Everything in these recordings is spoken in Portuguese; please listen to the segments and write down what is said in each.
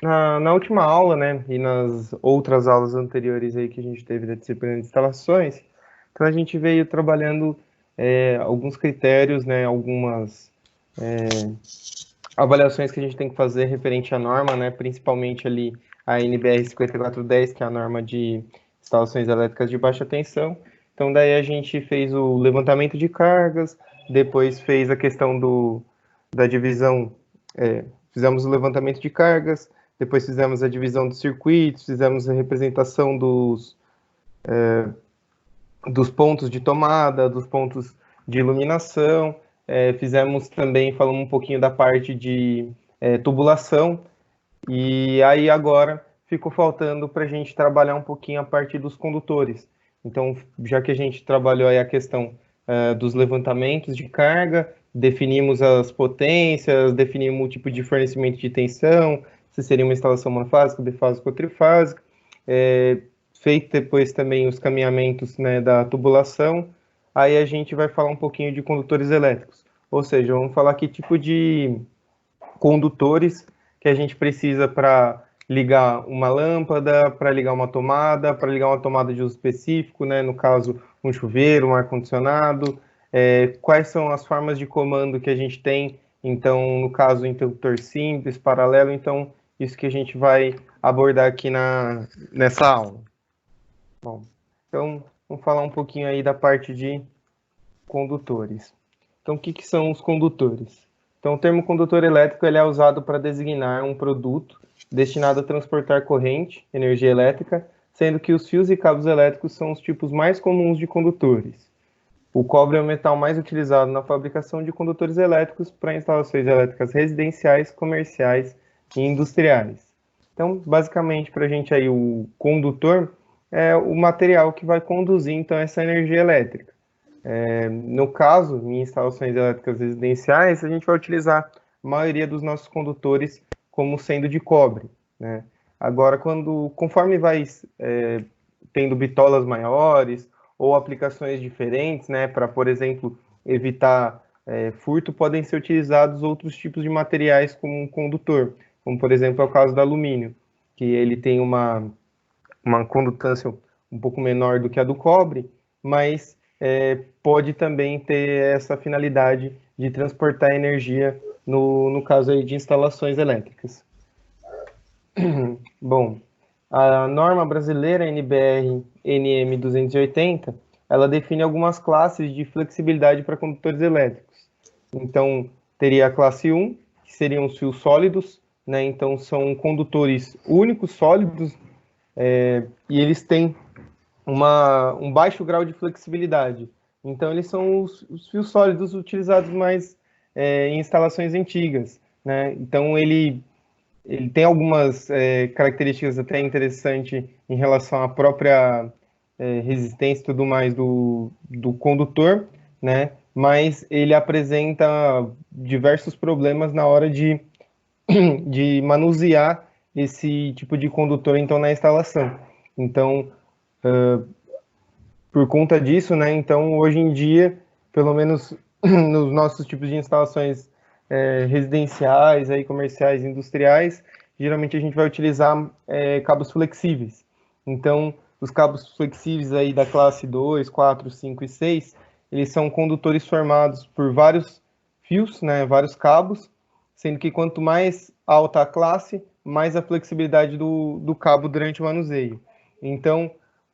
Na última aula, né, e nas outras aulas anteriores aí que a gente teve da disciplina de instalações, então a gente veio trabalhando alguns critérios, né, algumas avaliações que a gente tem que fazer referente à norma, né, principalmente ali a NBR 5410, que é a norma de instalações elétricas de baixa tensão. Então daí a gente fez o levantamento de cargas, depois fez a questão da divisão, fizemos o levantamento de cargas, depois fizemos a divisão dos circuitos, fizemos a representação dos pontos de tomada, dos pontos de iluminação, fizemos também, falamos um pouquinho da parte de tubulação, e aí agora ficou faltando para a gente trabalhar um pouquinho a parte dos condutores. Então, já que a gente trabalhou aí a questão dos levantamentos de carga, definimos as potências, definimos o tipo de fornecimento de tensão, se seria uma instalação monofásica, bifásica ou trifásica, é, feito depois também os caminhamentos, né, da tubulação, aí a gente vai falar um pouquinho de condutores elétricos. Ou seja, vamos falar que tipo de condutores que a gente precisa para ligar uma lâmpada, para ligar uma tomada, para ligar uma tomada de uso específico, né? No caso, um chuveiro, um ar-condicionado. Quais são as formas de comando que a gente tem? Então, no caso, interruptor simples, paralelo. Então, isso que a gente vai abordar aqui nessa aula. Bom, então, vamos falar um pouquinho aí da parte de condutores. Então, o que, que são os condutores? Então, o termo condutor elétrico ele é usado para designar um produto destinado a transportar corrente, energia elétrica, sendo que os fios e cabos elétricos são os tipos mais comuns de condutores. O cobre é o metal mais utilizado na fabricação de condutores elétricos para instalações elétricas residenciais, comerciais e industriais. Então, basicamente, para a gente aí, o condutor é o material que vai conduzir então essa energia elétrica. No caso, em instalações elétricas residenciais, a gente vai utilizar a maioria dos nossos condutores como sendo de cobre, né? Agora, conforme vai tendo bitolas maiores ou aplicações diferentes, né, para, por exemplo, evitar furto, podem ser utilizados outros tipos de materiais como um condutor, como, por exemplo, é o caso do alumínio, que ele tem uma condutância um pouco menor do que a do cobre, mas pode também ter essa finalidade de transportar energia no caso aí de instalações elétricas. Bom, a norma brasileira NBR NM 280, ela define algumas classes de flexibilidade para condutores elétricos. Então, teria a classe 1, que seriam os fios sólidos, né? Então, são condutores únicos, sólidos, e eles têm um baixo grau de flexibilidade. Então, eles são os fios sólidos utilizados mais em instalações antigas, né? Então, ele tem algumas características até interessantes em relação à própria resistência e tudo mais do condutor, né? Mas ele apresenta diversos problemas na hora de manusear esse tipo de condutor, então, na instalação. Então, por conta disso, né? Então, hoje em dia, pelo menos nos nossos tipos de instalações residenciais, aí, comerciais, industriais, geralmente a gente vai utilizar cabos flexíveis. Então, os cabos flexíveis aí da classe 2, 4, 5 e 6, eles são condutores formados por vários fios, né, vários cabos, sendo que quanto mais alta a classe, mais a flexibilidade do cabo durante o manuseio. Então,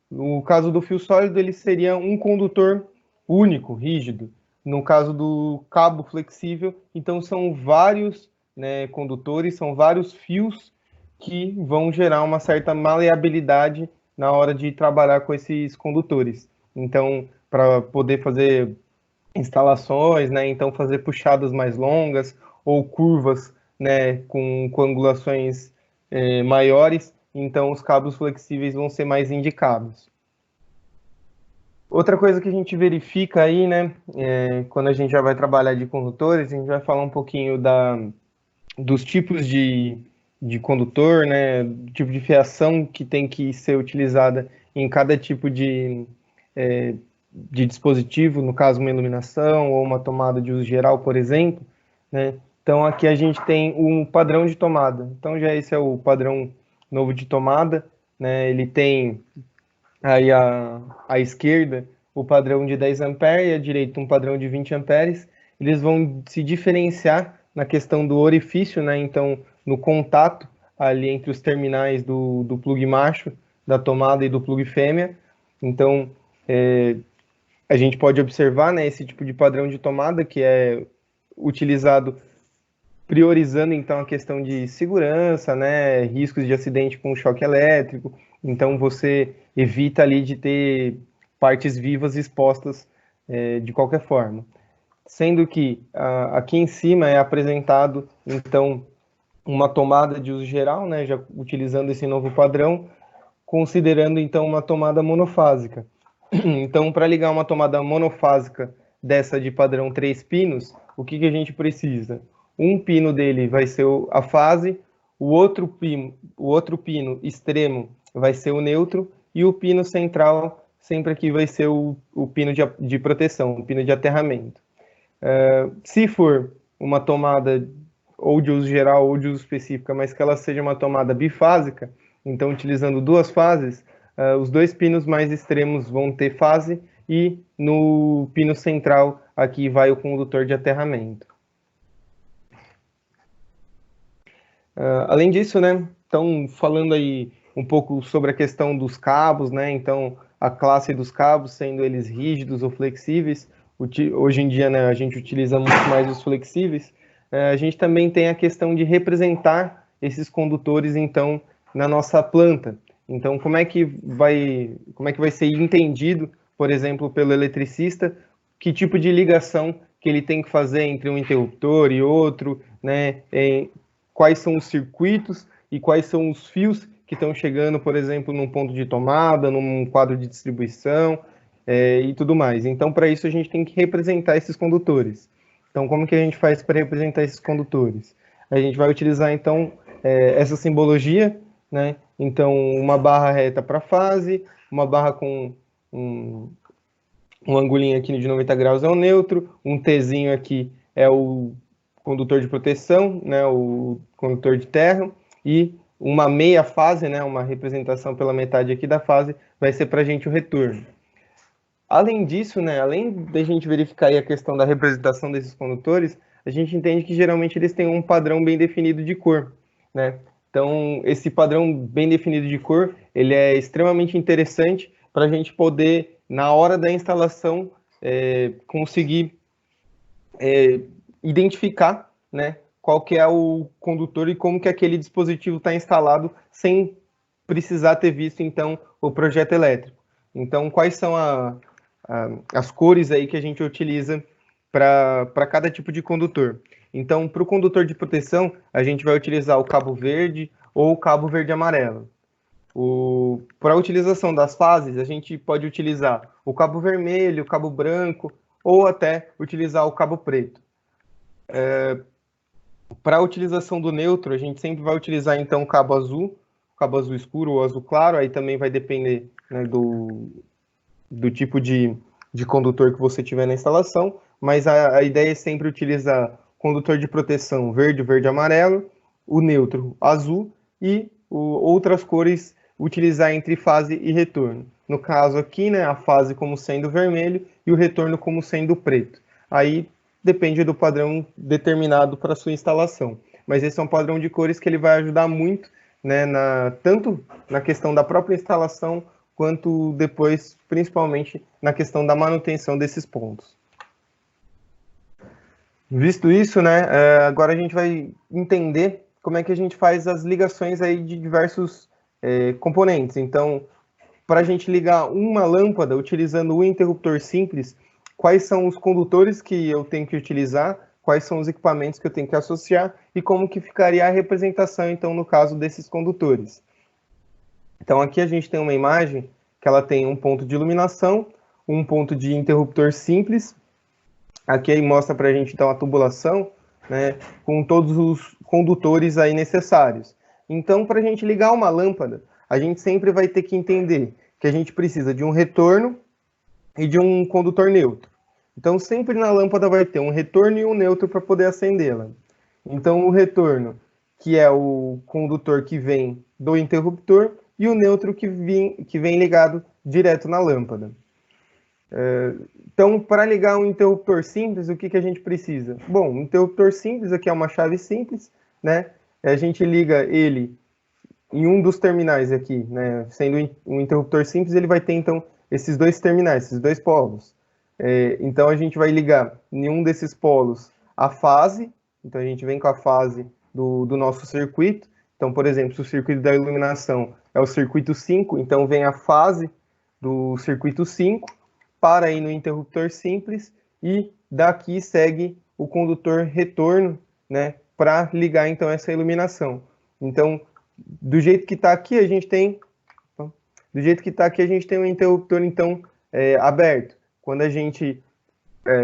no caso do fio sólido, ele seria um condutor único, rígido. No caso do cabo flexível, então são vários, né, condutores, são vários fios que vão gerar uma certa maleabilidade na hora de trabalhar com esses condutores. Então, para poder fazer instalações, né, então fazer puxadas mais longas ou curvas, né, com angulações maiores, então os cabos flexíveis vão ser mais indicados. Outra coisa que a gente verifica aí, né, quando a gente já vai trabalhar de condutores, a gente vai falar um pouquinho dos tipos de condutor, né, do tipo de fiação que tem que ser utilizada em cada tipo de dispositivo, no caso uma iluminação ou uma tomada de uso geral, por exemplo, né? Então, aqui a gente tem um padrão de tomada. Então, já esse é o padrão novo de tomada, né? Ele tem aí à esquerda o padrão de 10 amperes e à direita um padrão de 20 amperes. Eles vão se diferenciar na questão do orifício, né? Então, no contato ali entre os terminais do plug macho, da tomada e do plug fêmea. Então, a gente pode observar, né, esse tipo de padrão de tomada que é utilizado priorizando então a questão de segurança, né, riscos de acidente com choque elétrico. Então você evita ali de ter partes vivas expostas de qualquer forma. Sendo que aqui em cima é apresentado então uma tomada de uso geral, né, já utilizando esse novo padrão, considerando então uma tomada monofásica. Então, para ligar uma tomada monofásica dessa de padrão 3 pinos, o que a gente precisa? Um pino dele vai ser a fase, o outro pino extremo vai ser o neutro, e o pino central sempre aqui vai ser o pino de proteção, o pino de aterramento. Se for uma tomada ou de uso geral ou de uso específica, mas que ela seja uma tomada bifásica, então utilizando duas fases, os dois pinos mais extremos vão ter fase e no pino central aqui vai o condutor de aterramento. Além disso, né, então falando aí um pouco sobre a questão dos cabos, né, então a classe dos cabos, sendo eles rígidos ou flexíveis, hoje em dia, né, a gente utiliza muito mais os flexíveis, a gente também tem a questão de representar esses condutores, então, na nossa planta. Então, como é que vai ser entendido, por exemplo, pelo eletricista, que tipo de ligação que ele tem que fazer entre um interruptor e outro, né, quais são os circuitos e quais são os fios que estão chegando, por exemplo, num ponto de tomada, num quadro de distribuição e tudo mais. Então, para isso, a gente tem que representar esses condutores. Então, como que a gente faz para representar esses condutores? A gente vai utilizar, então, essa simbologia, né? Então, uma barra reta para fase, uma barra com um angulinho aqui de 90 graus é o neutro, um Tzinho aqui é o condutor de proteção, né, o condutor de terra, e uma meia fase, né, uma representação pela metade aqui da fase, vai ser para a gente o retorno. Além disso, né, além da gente verificar aí a questão da representação desses condutores, a gente entende que geralmente eles têm um padrão bem definido de cor, né? Então, esse padrão bem definido de cor, ele é extremamente interessante para a gente poder, na hora da instalação, conseguir identificar, né, qual que é o condutor e como que aquele dispositivo está instalado sem precisar ter visto, então, o projeto elétrico. Então, quais são as cores aí que a gente utiliza para cada tipo de condutor? Então, para o condutor de proteção, a gente vai utilizar o cabo verde ou o cabo verde-amarelo. Para a utilização das fases, a gente pode utilizar o cabo vermelho, o cabo branco, ou até utilizar o cabo preto. Para a utilização do neutro, a gente sempre vai utilizar, então, o cabo azul escuro ou azul claro, aí também vai depender, né, do tipo de condutor que você tiver na instalação, mas a ideia é sempre utilizar condutor de proteção verde, verde-amarelo, o neutro azul e outras cores utilizar entre fase e retorno. No caso aqui, né, a fase como sendo vermelho e o retorno como sendo preto. Aí depende do padrão determinado para a sua instalação. Mas esse é um padrão de cores que ele vai ajudar muito, né, tanto na questão da própria instalação, quanto depois, principalmente, na questão da manutenção desses pontos. Visto isso, né, agora a gente vai entender como é que a gente faz as ligações aí de diversos componentes. Então, para a gente ligar uma lâmpada utilizando um interruptor simples, quais são os condutores que eu tenho que utilizar, quais são os equipamentos que eu tenho que associar e como que ficaria a representação, então, no caso desses condutores. Então, aqui a gente tem uma imagem que ela tem um ponto de iluminação, um ponto de interruptor simples. Aqui aí mostra para a gente, então, a tubulação, né, com todos os condutores aí necessários. Então, para a gente ligar uma lâmpada, a gente sempre vai ter que entender que a gente precisa de um retorno e de um condutor neutro. Então, sempre na lâmpada vai ter um retorno e um neutro para poder acendê-la. Então, o retorno, que é o condutor que vem do interruptor, e o neutro que vem ligado direto na lâmpada. Então, para ligar um interruptor simples, o que a gente precisa? Bom, um interruptor simples aqui é uma chave simples, né? A gente liga ele em um dos terminais aqui, né? Sendo um interruptor simples, ele vai ter, então, esses dois terminais, esses dois polos. Então, a gente vai ligar em um desses polos a fase, então a gente vem com a fase do nosso circuito. Então, por exemplo, se o circuito da iluminação é o circuito 5, então vem a fase do circuito 5, para aí no interruptor simples, e daqui segue o condutor retorno, né, para ligar então essa iluminação. Então, do jeito que está aqui, a gente tem um interruptor então aberto. Quando a gente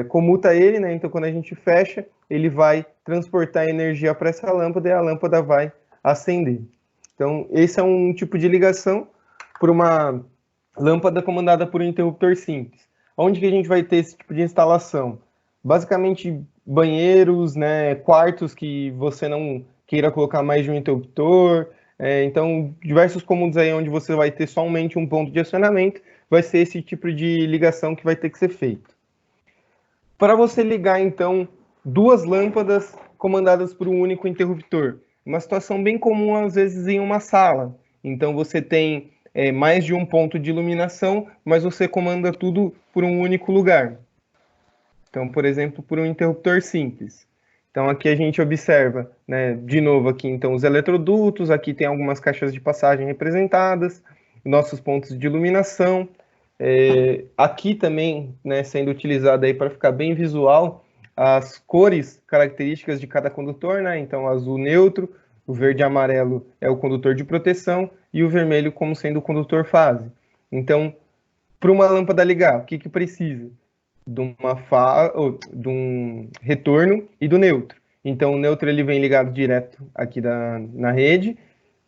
comuta ele, né, então quando a gente fecha, ele vai transportar energia para essa lâmpada e a lâmpada vai acender. Então, esse é um tipo de ligação por uma lâmpada comandada por um interruptor simples. Onde que a gente vai ter esse tipo de instalação? Basicamente, banheiros, né, quartos que você não queira colocar mais de um interruptor. Então, diversos cômodos aí onde você vai ter somente um ponto de acionamento, vai ser esse tipo de ligação que vai ter que ser feito. Para você ligar, então, duas lâmpadas comandadas por um único interruptor. Uma situação bem comum, às vezes, em uma sala. Então, você tem mais de um ponto de iluminação, mas você comanda tudo por um único lugar. Então, por exemplo, por um interruptor simples. Então, aqui a gente observa, né, de novo aqui, então, os eletrodutos, aqui tem algumas caixas de passagem representadas, nossos pontos de iluminação. Aqui também, né, sendo utilizado aí para ficar bem visual, as cores características de cada condutor, né? Então, azul neutro, o verde e amarelo é o condutor de proteção e o vermelho como sendo o condutor fase. Então, para uma lâmpada ligar, o que precisa? De um retorno e do neutro. Então, o neutro ele vem ligado direto aqui na rede.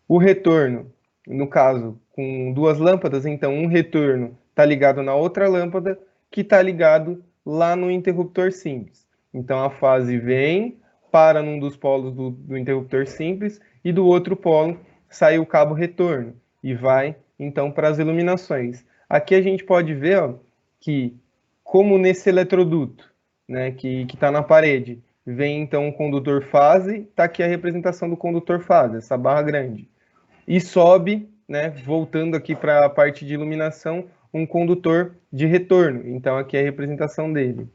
O retorno, no caso, com duas lâmpadas, então um retorno está ligado na outra lâmpada, que está ligado lá no interruptor simples. Então, a fase vem, para num dos polos do interruptor simples, e do outro polo sai o cabo retorno, e vai, então, para as iluminações. Aqui a gente pode ver ó, que como nesse eletroduto, né, que está na parede, vem então o condutor fase, está aqui a representação do condutor fase, essa barra grande. E sobe, né, voltando aqui para a parte de iluminação, um condutor de retorno. Então aqui é a representação dele.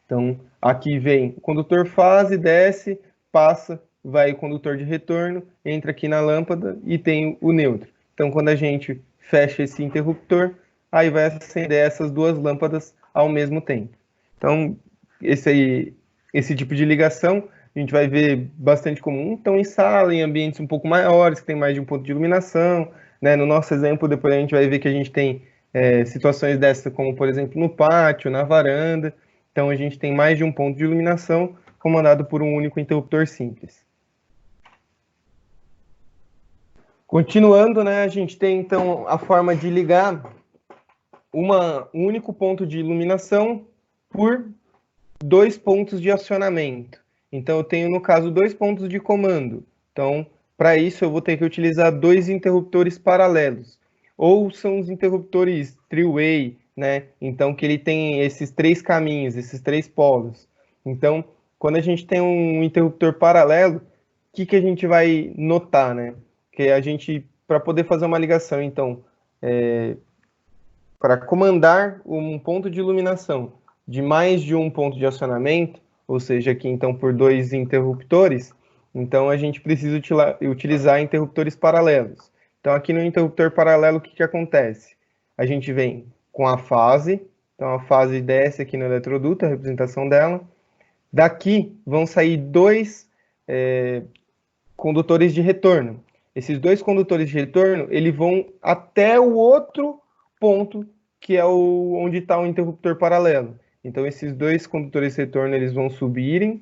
Então aqui vem o condutor fase, desce, passa, vai o condutor de retorno, entra aqui na lâmpada e tem o neutro. Então quando a gente fecha esse interruptor, aí vai acender essas duas lâmpadas ao mesmo tempo. Então, esse tipo de ligação a gente vai ver bastante comum, então em sala, em ambientes um pouco maiores, que tem mais de um ponto de iluminação, né? No nosso exemplo, depois a gente vai ver que a gente tem situações dessas, como por exemplo no pátio, na varanda, então a gente tem mais de um ponto de iluminação comandado por um único interruptor simples. Continuando, né, a gente tem então a forma de ligar um único ponto de iluminação por dois pontos de acionamento. Então, eu tenho, no caso, dois pontos de comando. Então, para isso, eu vou ter que utilizar dois interruptores paralelos. Ou são os interruptores three-way, né? Então, que ele tem esses três caminhos, esses três polos. Então, quando a gente tem um interruptor paralelo, o que a gente vai notar, né? Que a gente, para poder fazer uma ligação, então, para comandar um ponto de iluminação de mais de um ponto de acionamento, ou seja, aqui então por dois interruptores, então a gente precisa utilizar interruptores paralelos. Então aqui no interruptor paralelo, o que acontece? A gente vem com a fase, então a fase desce aqui no eletroduto, a representação dela. Daqui vão sair dois condutores de retorno. Esses dois condutores de retorno, eles vão até o outro ponto, que é onde está o interruptor paralelo. Então, esses dois condutores de retorno, eles vão subirem,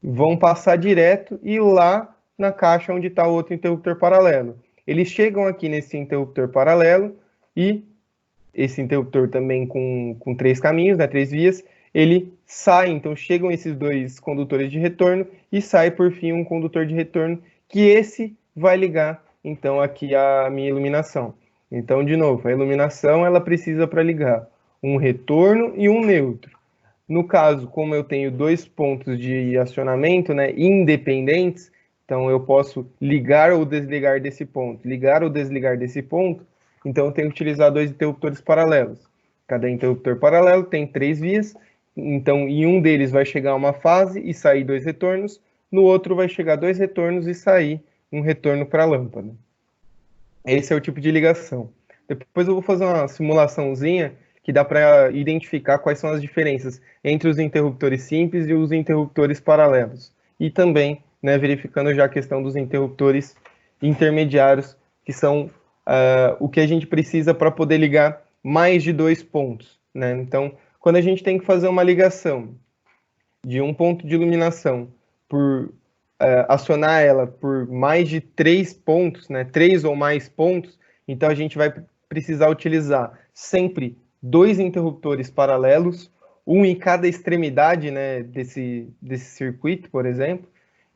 vão passar direto e lá na caixa onde está o outro interruptor paralelo. Eles chegam aqui nesse interruptor paralelo e esse interruptor também com três caminhos, né, três vias, ele sai, então chegam esses dois condutores de retorno e sai por fim um condutor de retorno, que esse vai ligar então aqui a minha iluminação. Então, de novo, a iluminação ela precisa para ligar um retorno e um neutro. No caso, como eu tenho dois pontos de acionamento, né, independentes, então eu posso ligar ou desligar desse ponto, ligar ou desligar desse ponto, então eu tenho que utilizar dois interruptores paralelos. Cada interruptor paralelo tem 3 vias, então em um deles vai chegar uma fase e sair 2 retornos, no outro vai chegar 2 retornos e sair um retorno para a lâmpada. Esse é o tipo de ligação. Depois eu vou fazer uma simulaçãozinha que dá para identificar quais são as diferenças entre os interruptores simples e os interruptores paralelos. E também, né, verificando já a questão dos interruptores intermediários, que são o que a gente precisa para poder ligar mais de 2 pontos. Né? Então, quando a gente tem que fazer uma ligação de um ponto de iluminação por acionar ela por mais de 3 pontos, né, 3 ou mais pontos, então a gente vai precisar utilizar sempre 2 interruptores paralelos, um em cada extremidade, né, desse circuito, por exemplo.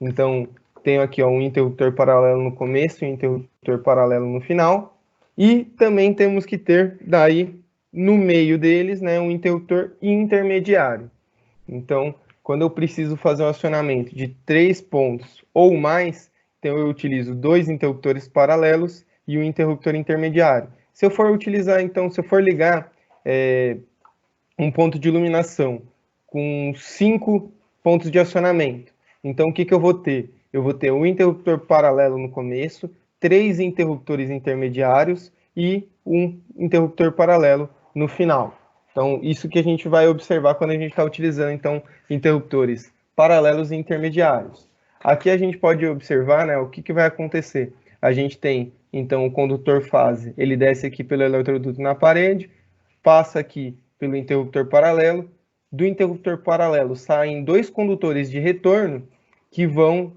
Então, tenho aqui ó, um interruptor paralelo no começo e um interruptor paralelo no final. E também temos que ter, daí, no meio deles, né, um interruptor intermediário. Então, quando eu preciso fazer um acionamento de 3 pontos ou mais, então eu utilizo 2 interruptores paralelos e um interruptor intermediário. Se eu for utilizar, então, se eu for ligar um ponto de iluminação com 5 pontos de acionamento, então o que eu vou ter? Eu vou ter um interruptor paralelo no começo, 3 interruptores intermediários e um interruptor paralelo no final. Então, isso que a gente vai observar quando a gente está utilizando, então, interruptores paralelos e intermediários. Aqui a gente pode observar, né, o que vai acontecer. A gente tem, então, o condutor fase, ele desce aqui pelo eletroduto na parede, passa aqui pelo interruptor paralelo. Do interruptor paralelo saem 2 condutores de retorno que vão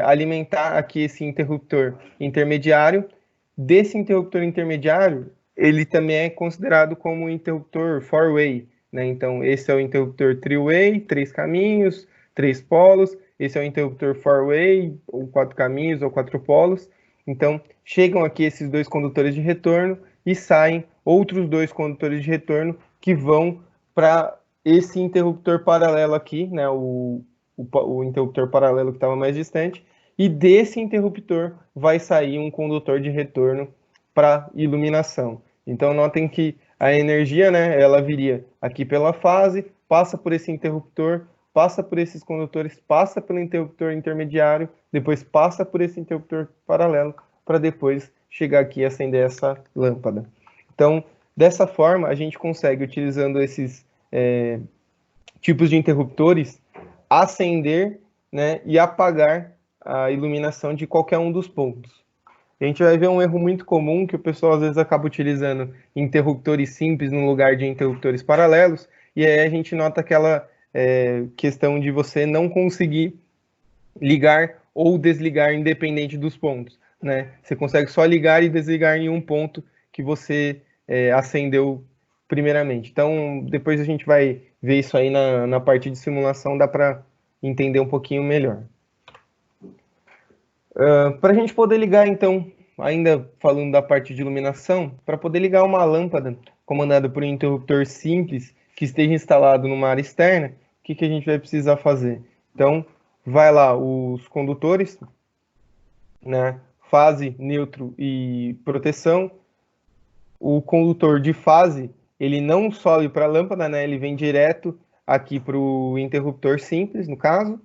alimentar aqui esse interruptor intermediário. Desse interruptor intermediário, ele também é considerado como um interruptor four-way, né? Então, esse é o interruptor three-way, 3 caminhos, 3 polos. Esse é o interruptor four-way, ou 4 caminhos, ou 4 polos. Então, chegam aqui esses 2 condutores de retorno e saem outros 2 condutores de retorno que vão para esse interruptor paralelo aqui, né? O interruptor paralelo que estava mais distante, e desse interruptor vai sair um condutor de retorno para iluminação. Então, notem que a energia, né, ela viria aqui pela fase, passa por esse interruptor, passa por esses condutores, passa pelo interruptor intermediário, depois passa por esse interruptor paralelo, para depois chegar aqui e acender essa lâmpada. Então, dessa forma, a gente consegue, utilizando esses tipos de interruptores, acender, né, e apagar a iluminação de qualquer um dos pontos. A gente vai ver um erro muito comum que o pessoal às vezes acaba utilizando interruptores simples no lugar de interruptores paralelos, e aí a gente nota aquela questão de você não conseguir ligar ou desligar independente dos pontos, né? Você consegue só ligar e desligar em um ponto que você acendeu primeiramente. Então, depois a gente vai ver isso aí na parte de simulação, dá para entender um pouquinho melhor. Para a gente poder ligar, então, ainda falando da parte de iluminação, para poder ligar uma lâmpada comandada por um interruptor simples que esteja instalado numa área externa, o que a gente vai precisar fazer? Então, vai lá os condutores, né, fase, neutro e proteção. O condutor de fase, ele não sobe para a lâmpada, né, ele vem direto aqui para o interruptor simples, no caso,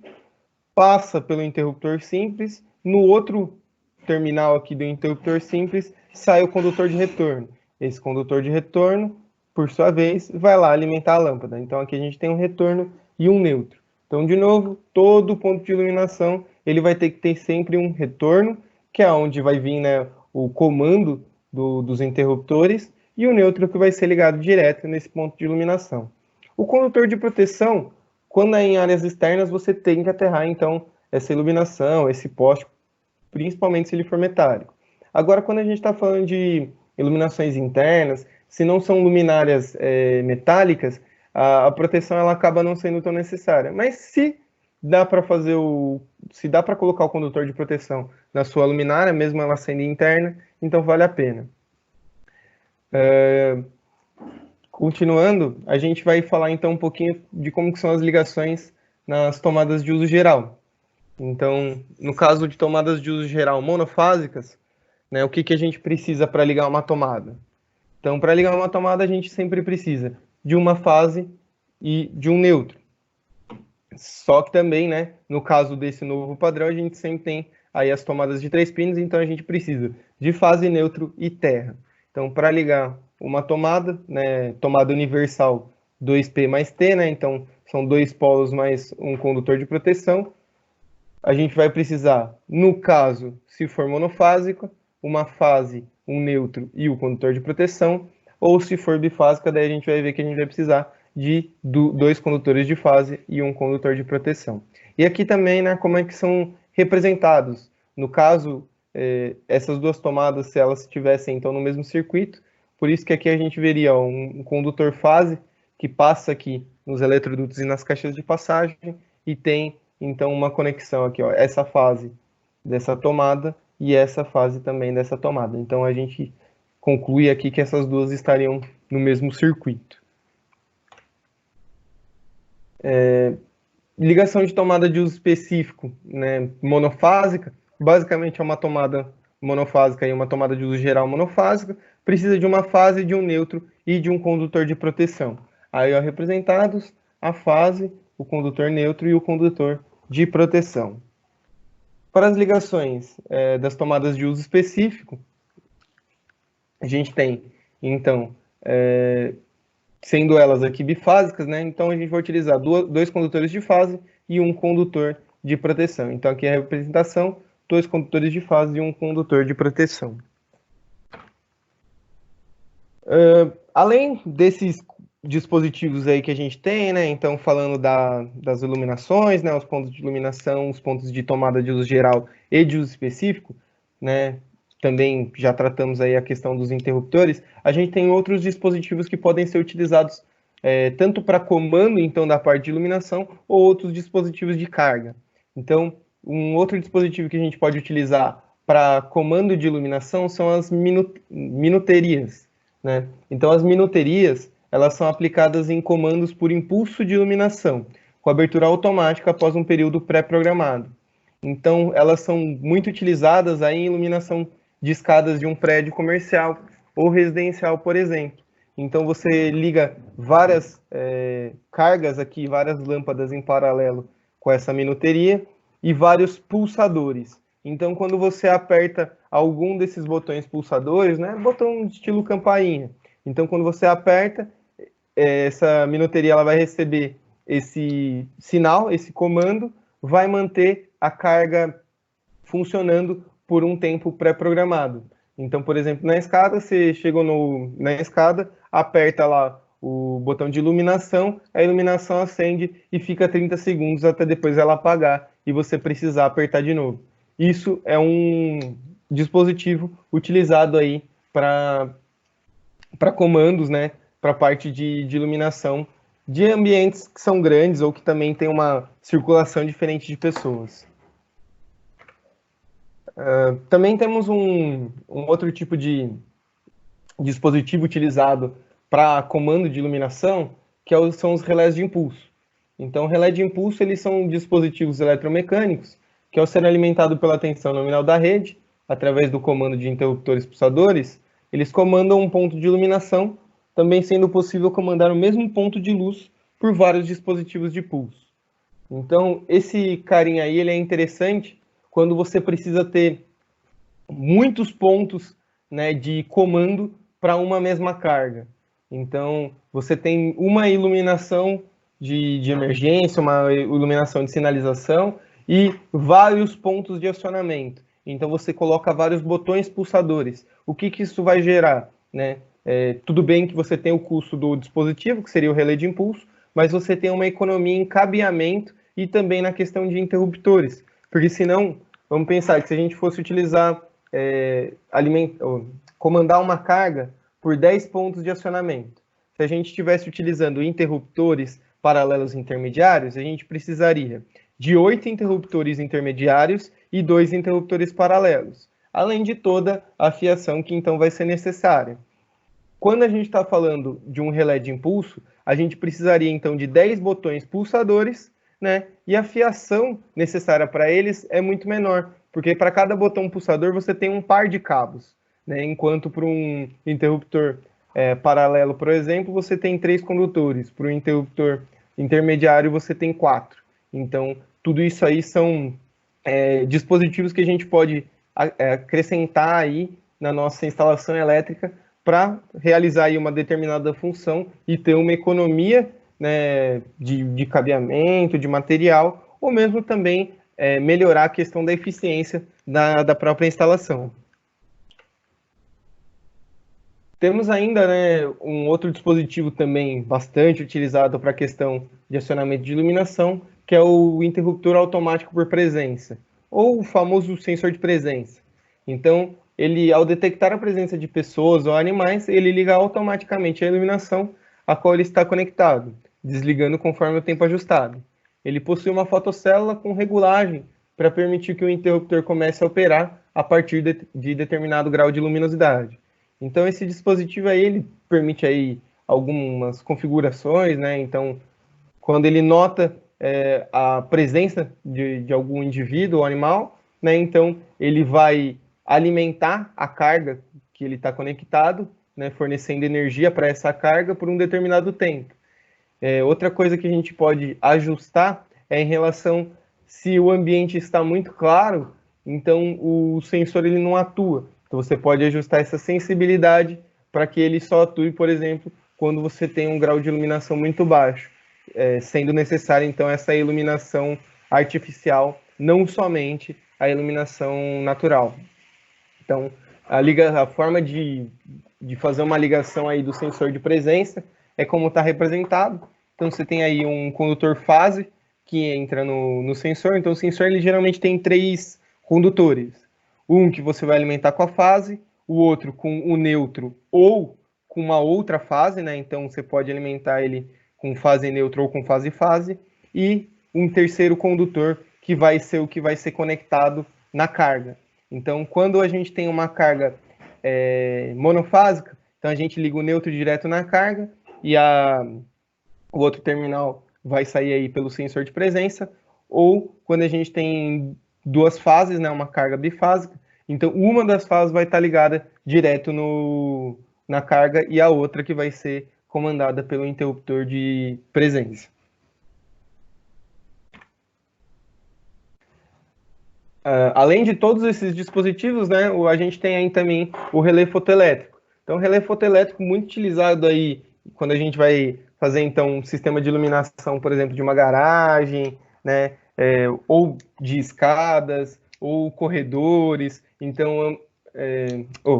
passa pelo interruptor simples, no outro terminal aqui do interruptor simples, sai o condutor de retorno. Esse condutor de retorno, por sua vez, vai lá alimentar a lâmpada. Então aqui a gente tem um retorno e um neutro. Então, de novo, todo ponto de iluminação, ele vai ter que ter sempre um retorno, que é onde vai vir, né, o comando dos interruptores, e o neutro que vai ser ligado direto nesse ponto de iluminação. O condutor de proteção, quando é em áreas externas, você tem que aterrar, então, essa iluminação, esse poste, principalmente se ele for metálico. Agora, quando a gente está falando de iluminações internas, se não são luminárias metálicas, a proteção ela acaba não sendo tão necessária. Mas se dá para se dá para colocar o condutor de proteção na sua luminária, mesmo ela sendo interna, então vale a pena. Continuando, a gente vai falar então um pouquinho de como que são as ligações nas tomadas de uso geral. Então, no caso de tomadas de uso geral monofásicas, né, o que a gente precisa para ligar uma tomada? Então, para ligar uma tomada, a gente sempre precisa de uma fase e de um neutro. Só que também, né, no caso desse novo padrão, a gente sempre tem aí as tomadas de 3 pinos, então a gente precisa de fase, neutro e terra. Então, para ligar uma tomada, né, tomada universal 2P mais T, né, então são 2 polos mais um condutor de proteção, a gente vai precisar, no caso, se for monofásica, uma fase, um neutro e o condutor de proteção, ou se for bifásica, daí a gente vai ver que a gente vai precisar de 2 condutores de fase e um condutor de proteção. E aqui também, né, como é que são representados. No caso, essas duas tomadas, se elas estivessem então no mesmo circuito, por isso que aqui a gente veria um condutor fase que passa aqui nos eletrodutos e nas caixas de passagem e tem então uma conexão aqui, ó, essa fase dessa tomada e essa fase também dessa tomada. Então a gente conclui aqui que essas duas estariam no mesmo circuito. Ligação de tomada de uso específico, né, monofásica, basicamente é uma tomada monofásica e uma tomada de uso geral monofásica, precisa de uma fase, de um neutro e de um condutor de proteção. Aí, ó, representados a fase, o condutor neutro e o condutor de proteção. Para as ligações das tomadas de uso específico, a gente tem, então, sendo elas aqui bifásicas, né? Então a gente vai utilizar 2 condutores de fase e um condutor de proteção. Então aqui é a representação, 2 condutores de fase e um condutor de proteção. Além desses dispositivos aí que a gente tem, né? Então falando das iluminações, né? Os pontos de iluminação, os pontos de tomada de uso geral e de uso específico, né? Também já tratamos aí a questão dos interruptores, a gente tem outros dispositivos que podem ser utilizados tanto para comando, então, da parte de iluminação, ou outros dispositivos de carga. Então, um outro dispositivo que a gente pode utilizar para comando de iluminação são as minuterias, né? Então, as minuterias, elas são aplicadas em comandos por impulso de iluminação, com abertura automática após um período pré-programado. Então, elas são muito utilizadas aí em iluminação de escadas de um prédio comercial ou residencial, por exemplo. Então, você liga várias cargas aqui, várias lâmpadas em paralelo com essa minuteria e vários pulsadores. Então, quando você aperta algum desses botões pulsadores, né, botão de estilo campainha. Então, quando você aperta, essa minuteria ela vai receber esse sinal, esse comando, vai manter a carga funcionando por um tempo pré-programado. Então, por exemplo, na escada, você chegou na escada, aperta lá o botão de iluminação, a iluminação acende e fica 30 segundos até depois ela apagar e você precisar apertar de novo. Isso é um dispositivo utilizado aí para comandos, né, para a parte de iluminação de ambientes que são grandes ou que também tem uma circulação diferente de pessoas. Também temos um outro tipo de dispositivo utilizado para comando de iluminação, que são os relés de impulso. Então, relé de impulso, eles são dispositivos eletromecânicos que, ao ser alimentado pela tensão nominal da rede, através do comando de interruptores pulsadores, eles comandam um ponto de iluminação, também sendo possível comandar o mesmo ponto de luz por vários dispositivos de pulso. Então, esse carinha aí, ele é interessante quando você precisa ter muitos pontos, né, de comando para uma mesma carga. Então, você tem uma iluminação de emergência, uma iluminação de sinalização e vários pontos de acionamento. Então, você coloca vários botões pulsadores. O que isso vai gerar, né? Tudo bem que você tem o custo do dispositivo, que seria o relé de impulso, mas você tem uma economia em cabeamento e também na questão de interruptores. Porque senão, vamos pensar que se a gente fosse utilizar, comandar uma carga por 10 pontos de acionamento. se a gente estivesse utilizando interruptores paralelos intermediários, a gente precisaria de 8 interruptores intermediários e 2 interruptores paralelos, além de toda a fiação que então vai ser necessária. Quando a gente está falando de um relé de impulso, a gente precisaria então de 10 botões pulsadores, né? E a fiação necessária para eles é muito menor, porque para cada botão pulsador você tem um par de cabos, né? Enquanto para um interruptor paralelo, por exemplo, você tem 3 condutores, para um interruptor intermediário você tem 4. Então, tudo isso aí são dispositivos que a gente pode acrescentar aí na nossa instalação elétrica para realizar aí uma determinada função e ter uma economia, né, de cabeamento, de material, ou mesmo também melhorar a questão da eficiência da própria instalação. Temos ainda, né, um outro dispositivo também bastante utilizado para a questão de acionamento de iluminação, que é o interruptor automático por presença, ou o famoso sensor de presença. Então, ele, ao detectar a presença de pessoas ou animais, ele liga automaticamente a iluminação a qual ele está conectado, desligando conforme o tempo ajustado. Ele possui uma fotocélula com regulagem para permitir que o interruptor comece a operar a partir de determinado grau de luminosidade. Então, esse dispositivo aí, ele permite aí algumas configurações, né? Então, quando ele nota a presença de algum indivíduo ou animal, né? Então, ele vai alimentar a carga que ele está conectado, né? Fornecendo energia para essa carga por um determinado tempo. Outra coisa que a gente pode ajustar é em relação se o ambiente está muito claro, então o sensor ele não atua. Então você pode ajustar essa sensibilidade para que ele só atue, por exemplo, quando você tem um grau de iluminação muito baixo, sendo necessária então essa iluminação artificial, não somente a iluminação natural. Então a forma de fazer uma ligação aí do sensor de presença é como está representado. Então você tem aí um condutor fase que entra no sensor. Então o sensor ele geralmente tem 3 condutores. Um que você vai alimentar com a fase, o outro com o neutro ou com uma outra fase, né? Então você pode alimentar ele com fase neutro ou com fase-fase, e um terceiro condutor que vai ser o que vai ser conectado na carga. Então, quando a gente tem uma carga monofásica, então a gente liga o neutro direto na carga e o outro terminal vai sair aí pelo sensor de presença, ou quando a gente tem 2 fases, né, uma carga bifásica, então uma das fases vai estar ligada direto na carga e a outra que vai ser comandada pelo interruptor de presença. Além de todos esses dispositivos, né, a gente tem aí também o relé fotoelétrico. Então, o relé fotoelétrico muito utilizado aí quando a gente vai fazer, então, um sistema de iluminação, por exemplo, de uma garagem, né, ou de escadas, ou corredores. Então,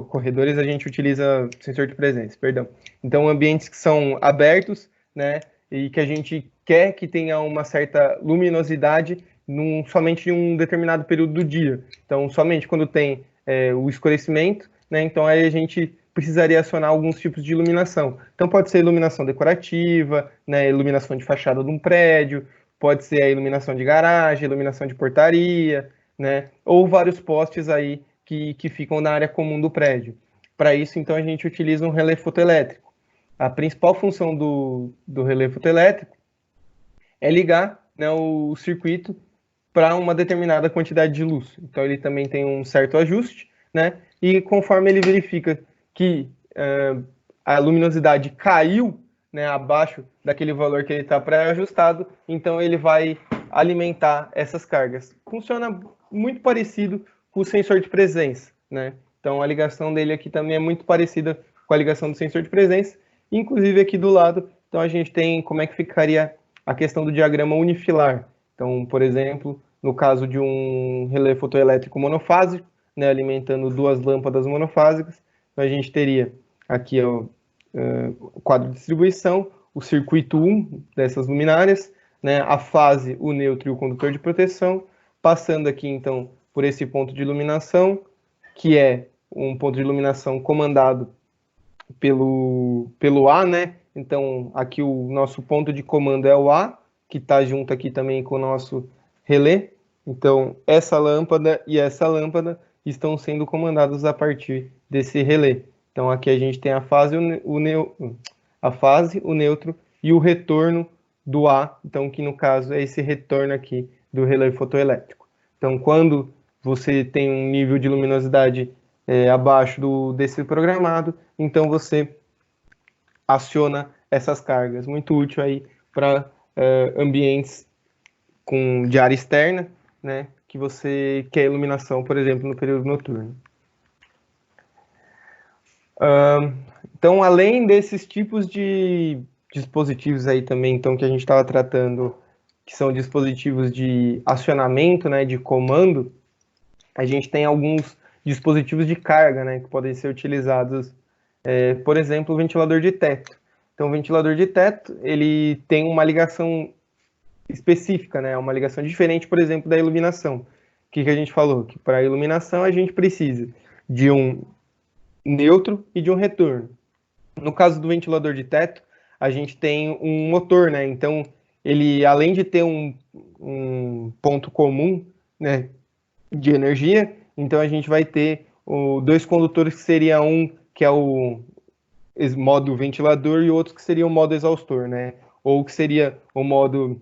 corredores a gente utiliza sensor de presença, perdão. Então, ambientes que são abertos, né, e que a gente quer que tenha uma certa luminosidade somente em um determinado período do dia. Então, somente quando tem o escurecimento, né, então aí a gente precisaria acionar alguns tipos de iluminação. Então, pode ser iluminação decorativa, né, iluminação de fachada de um prédio, pode ser a iluminação de garagem, iluminação de portaria, né, ou vários postes aí que ficam na área comum do prédio. Para isso, então, a gente utiliza um relé fotoelétrico. A principal função do relé fotoelétrico é ligar, né, o circuito para uma determinada quantidade de luz. Então, ele também tem um certo ajuste, né? E conforme ele verifica que a luminosidade caiu, né, abaixo daquele valor que ele está pré-ajustado, então ele vai alimentar essas cargas. Funciona muito parecido com o sensor de presença, né? Então, a ligação dele aqui também é muito parecida com a ligação do sensor de presença. Inclusive, aqui do lado, então a gente tem como é que ficaria a questão do diagrama unifilar. Então, por exemplo, no caso de um relé fotoelétrico monofásico, né, alimentando 2 lâmpadas monofásicas, a gente teria aqui o quadro de distribuição, o circuito 1 dessas luminárias, né, a fase, o neutro e o condutor de proteção, passando aqui, então, por esse ponto de iluminação, que é um ponto de iluminação comandado pelo A, né, Então, aqui o nosso ponto de comando é o A, que está junto aqui também com o nosso relé. Então, essa lâmpada e essa lâmpada estão sendo comandados a partir desse relé. Então, aqui a gente tem a fase, a fase, o neutro e o retorno do A, então, que no caso é esse retorno aqui do relé fotoelétrico. Então, quando você tem um nível de luminosidade abaixo desse programado, então você aciona essas cargas. Muito útil aí para ambientes de área externa, né, que você quer iluminação, por exemplo, no período noturno. Então, além desses tipos de dispositivos aí também, então, que a gente estava tratando, que são dispositivos de acionamento, né, de comando, a gente tem alguns dispositivos de carga, né, que podem ser utilizados, por exemplo, o ventilador de teto. Então, o ventilador de teto, ele tem uma ligação específica, né, uma ligação diferente, por exemplo, da iluminação. O que a gente falou? Que para a iluminação a gente precisa de um neutro e de um retorno. No caso do ventilador de teto, a gente tem um motor, né? Então, ele, além de ter um ponto comum, né, de energia, então a gente vai ter dois condutores que seria um que é o modo ventilador e outro que seria o modo exaustor, né? Ou que seria o modo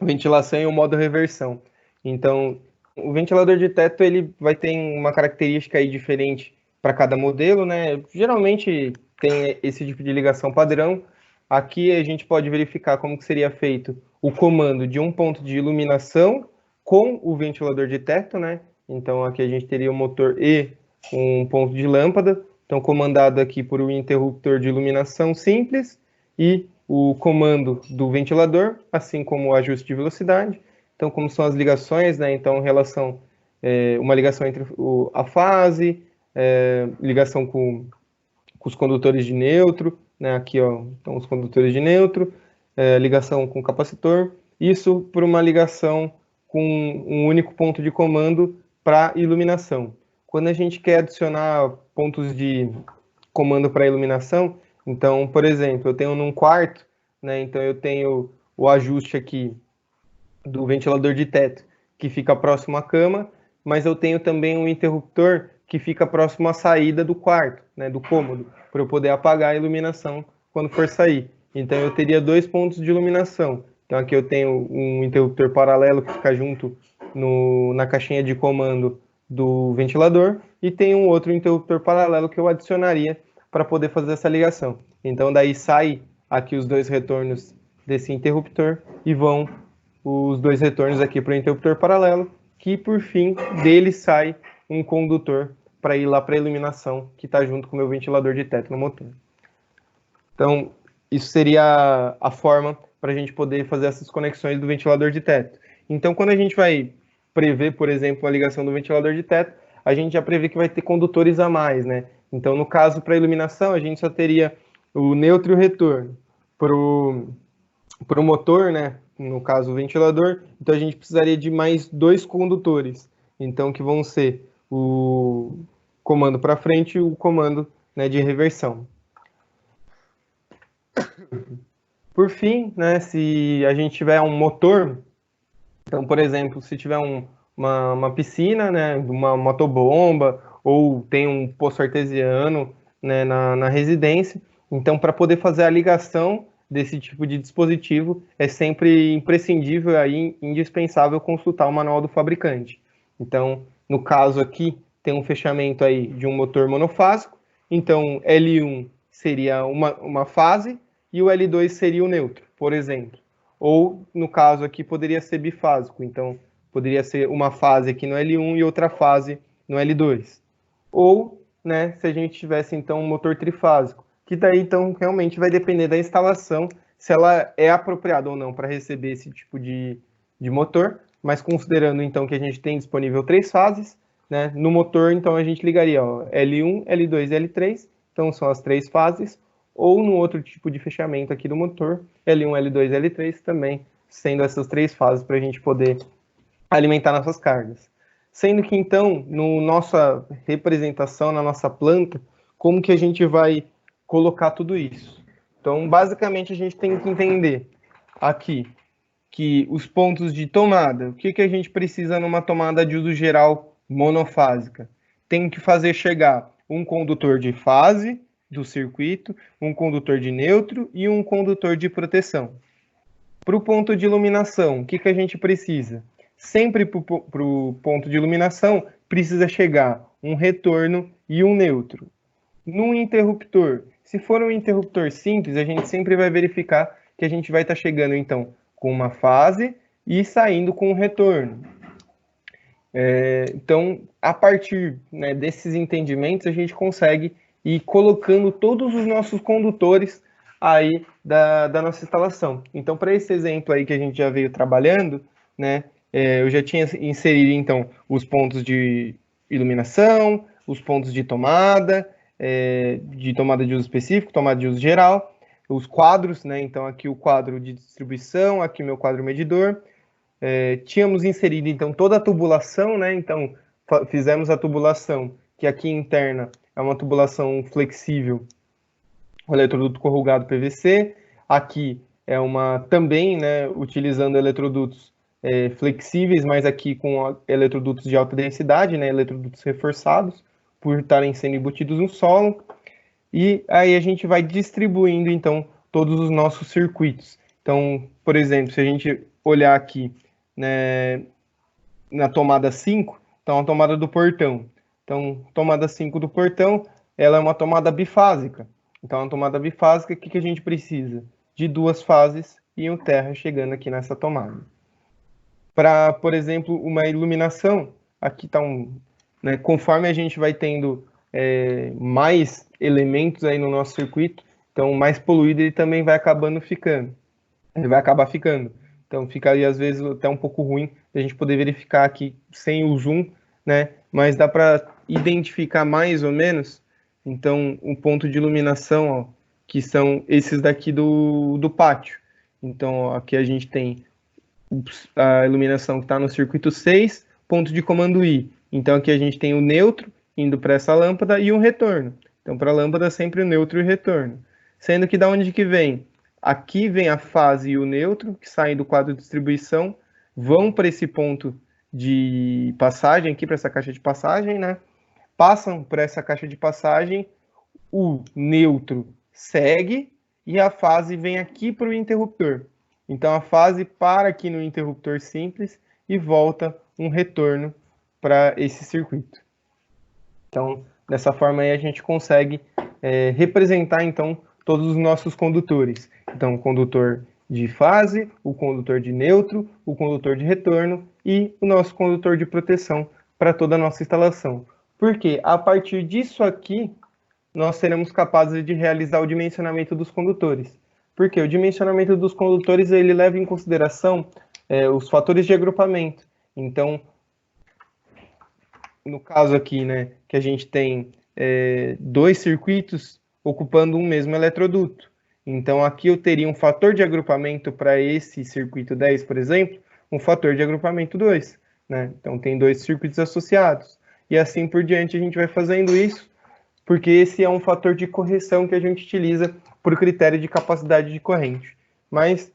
ventilação e o modo reversão. Então, o ventilador de teto ele vai ter uma característica aí diferente para cada modelo, né? Geralmente tem esse tipo de ligação padrão. Aqui a gente pode verificar como que seria feito o comando de um ponto de iluminação com o ventilador de teto, né? Então aqui a gente teria o motor e um ponto de lâmpada, então comandado aqui por um interruptor de iluminação simples e o comando do ventilador, assim como o ajuste de velocidade. Então, como são as ligações, né? Então, uma ligação entre a fase, ligação com os condutores de neutro, né? Aqui, ó, então os condutores de neutro, ligação com o capacitor. Isso por uma ligação com um único ponto de comando para iluminação. Quando a gente quer adicionar pontos de comando para iluminação, então, por exemplo, eu tenho num quarto, né? Então eu tenho o ajuste aqui do ventilador de teto, que fica próximo à cama, mas eu tenho também um interruptor que fica próximo à saída do quarto, né, do cômodo, para eu poder apagar a iluminação quando for sair. Então eu teria dois pontos de iluminação. Então aqui eu tenho um interruptor paralelo que fica junto na caixinha de comando do ventilador e tem um outro interruptor paralelo que eu adicionaria para poder fazer essa ligação. Então daí sai aqui os dois retornos desse interruptor e vão os dois retornos aqui para o interruptor paralelo, que por fim dele sai um condutor para ir lá para a iluminação que está junto com o meu ventilador de teto no motor. Então, isso seria a forma para a gente poder fazer essas conexões do ventilador de teto. Então, quando a gente vai prever, por exemplo, a ligação do ventilador de teto, a gente já prevê que vai ter condutores a mais, né? Então, no caso, para iluminação, a gente só teria o neutro e o retorno. Para o motor, né? No caso, o ventilador, então a gente precisaria de mais dois condutores. Então, que vão ser o comando para frente e o comando, né, de reversão. Por fim, né, se a gente tiver um motor, então, por exemplo, se tiver uma piscina, né, uma motobomba, ou tem um poço artesiano, né, na residência, então, para poder fazer a ligação desse tipo de dispositivo, é sempre imprescindível, aí, indispensável consultar o manual do fabricante. Então, no caso aqui, tem um fechamento aí de um motor monofásico, então L1 seria uma fase e o L2 seria o neutro, por exemplo. Ou, no caso aqui, poderia ser bifásico, então poderia ser uma fase aqui no L1 e outra fase no L2. Ou, né, se a gente tivesse, então, um motor trifásico, que daí, então, realmente vai depender da instalação, se ela é apropriada ou não para receber esse tipo de motor, mas considerando, então, que a gente tem disponível 3 fases, né, no motor, então, a gente ligaria ó, L1, L2 e L3, então são as 3 fases, ou no outro tipo de fechamento aqui do motor, L1, L2 e L3 também, sendo essas 3 fases para a gente poder alimentar nossas cargas. Sendo que, então, na nossa representação, na nossa planta, como que a gente vai colocar tudo isso? Então, basicamente, a gente tem que entender aqui que os pontos de tomada, o que, que a gente precisa numa tomada de uso geral monofásica? Tem que fazer chegar um condutor de fase do circuito, um condutor de neutro e um condutor de proteção. Para o ponto de iluminação, o que, que a gente precisa? Sempre para o ponto de iluminação, precisa chegar um retorno e um neutro. No interruptor, se for um interruptor simples, a gente sempre vai verificar que a gente vai estar chegando, então, com uma fase e saindo com um retorno. Então, a partir, né, desses entendimentos, a gente consegue ir colocando todos os nossos condutores aí da nossa instalação. Então, para esse exemplo aí que a gente já veio trabalhando, né, eu já tinha inserido, então, os pontos de iluminação, os pontos de tomada de uso específico, tomada de uso geral, os quadros, né, então aqui o quadro de distribuição, aqui o meu quadro medidor. Tínhamos inserido, então, toda a tubulação, né, então fizemos a tubulação, que aqui interna é uma tubulação flexível, o eletroduto corrugado PVC, aqui é uma também, né, utilizando eletrodutos flexíveis, mas aqui com eletrodutos de alta densidade, né, eletrodutos reforçados, por estarem sendo embutidos no solo, e aí a gente vai distribuindo, então, todos os nossos circuitos. Então, por exemplo, se a gente olhar aqui, né, na tomada 5, então a tomada do portão. Então, tomada 5 do portão, ela é uma tomada bifásica. Então, a tomada bifásica, o que a gente precisa? De duas fases e um terra chegando aqui nessa tomada. Para, por exemplo, uma iluminação, aqui está né, conforme a gente vai tendo mais elementos aí no nosso circuito, então mais poluído ele também vai acabando ficando. Ele vai acabar ficando. Então fica aí às vezes até um pouco ruim a gente poder verificar aqui sem o zoom, né? Mas dá para identificar mais ou menos, então, um ponto de iluminação, ó, que são esses daqui do pátio. Então, ó, aqui a gente tem a iluminação que está no circuito 6, ponto de comando I. Então aqui a gente tem o neutro indo para essa lâmpada e um retorno. Então para a lâmpada sempre o neutro e o retorno. Sendo que da onde que vem? Aqui vem a fase e o neutro, que saem do quadro de distribuição, vão para esse ponto de passagem, aqui para essa caixa de passagem, né? Passam por essa caixa de passagem, o neutro segue e a fase vem aqui para o interruptor. Então a fase para aqui no interruptor simples e volta um retorno para esse circuito. Então, dessa forma aí a gente consegue representar então todos os nossos condutores. Então, o condutor de fase, o condutor de neutro, o condutor de retorno e o nosso condutor de proteção para toda a nossa instalação. Porque a partir disso aqui, nós seremos capazes de realizar o dimensionamento dos condutores. Porque o dimensionamento dos condutores ele leva em consideração os fatores de agrupamento. Então, no caso aqui, né, que a gente tem dois circuitos ocupando um mesmo eletroduto. Então, aqui eu teria um fator de agrupamento para esse circuito 10, por exemplo, um fator de agrupamento 2. Né? Então, tem dois circuitos associados. E assim por diante a gente vai fazendo isso, porque esse é um fator de correção que a gente utiliza por critério de capacidade de corrente. Mas,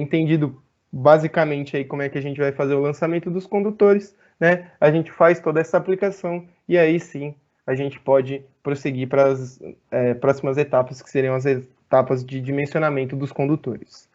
entendido basicamente aí como é que a gente vai fazer o lançamento dos condutores, né? A gente faz toda essa aplicação e aí sim a gente pode prosseguir para as próximas etapas, que seriam as etapas de dimensionamento dos condutores.